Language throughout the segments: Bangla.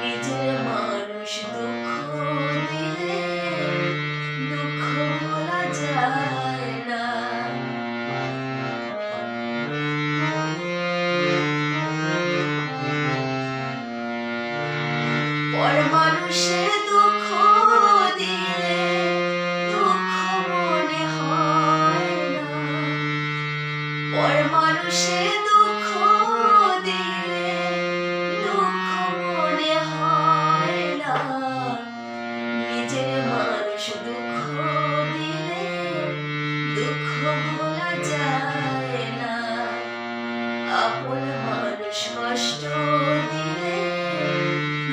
নিজের মানুষ দুঃখ দিলে দুঃখ ভোলা যায় না। পর মানুষের দুঃখ দিলে দুঃখ মনে হয় না। পর মানুষের দুঃখ দিলে দুঃখ মনে হয় না। নিজের মানুষ দুঃখ দিলে দুঃখ ভোলা যায় না। আপন মানুষ কষ্ট দিলে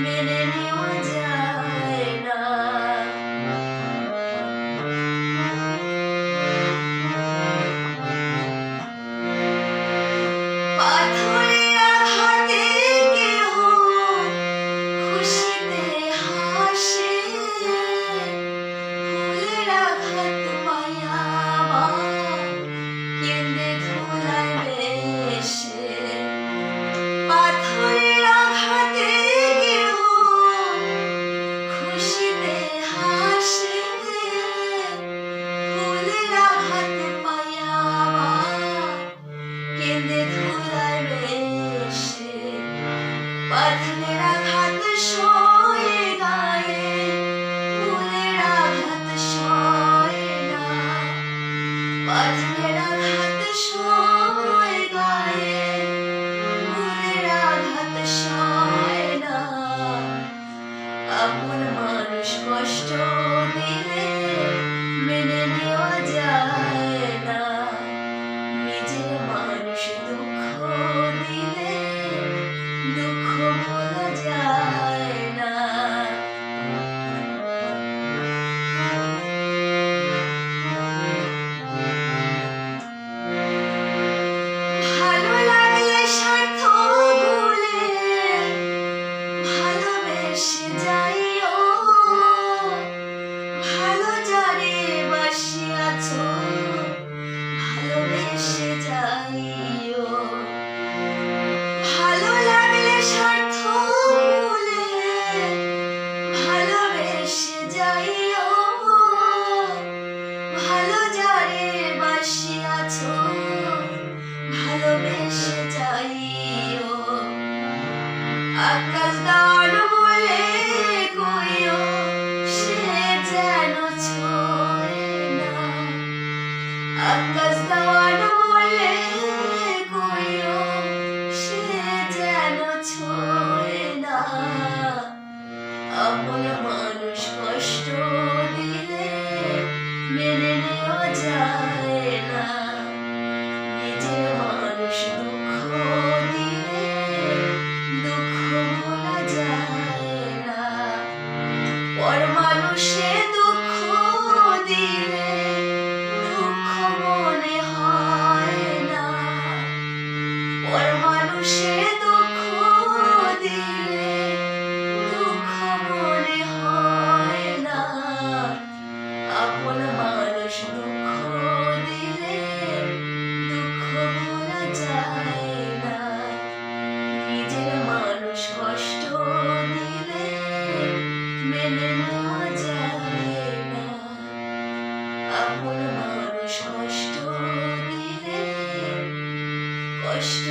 মেনে নেওয়া যায় না। পাথরে আঘাতে কেহ খুশিতে হাসে, ফুলের আঘাত পাইয়া কেঁদে ধুলায় ভেসে। পাথরে আঘাতে কেহ খুশিতে হাসে, ফুলের আঘাত পাইয়া কেঁদে ধুলায় ভেসে। পাথরের আঘাত সয়ে গায়ে, ফুলের আঘাত সয়ে না। পাথরের আঘাত সয়ে গায়ে, ফুলের আঘাত সয় না। আপন মানুষ কষ্ট দিলে মেনে নেওয়া যায় না। নিজের মানুষ দুঃখ দিলে দুঃখ ভোলা যায় না। ভালো লাগলে স্বার্থ ভুলে ভালোবেসে যাইও। ভালো যারে বাসিয়াছ ভালোবেসে যাইও। ভালো লাগলে স্বার্থ ভুলে ভালোবেসে যাইও। ভালো যারে বাসিয়াছ ভালোবেসে যাইও। আকাশ দান বলে কইও সে যেন ছোঁয় না। আকাশ দান বলে কইও সে যেন ছোঁয় না। আপন মানুষ কষ্ট দিলে মেনে নেওয়া যায় না। নিজের মানুষ দুঃখ দিলে দুঃখ ভোলা যায় না। পর মানুষে দুঃখ দিলে দুঃখ মনে হয় না। পর মানুষে দুঃখ দিলে দুঃখ মনে হয় না। আপন মানুষ দুঃখ দিলে দুঃখ ভোলা যায় না। নিজের মানুষ কষ্ট দিলে মেনে নেওয়া যায় না। আপন মানুষ কষ্ট দিলে কষ্ট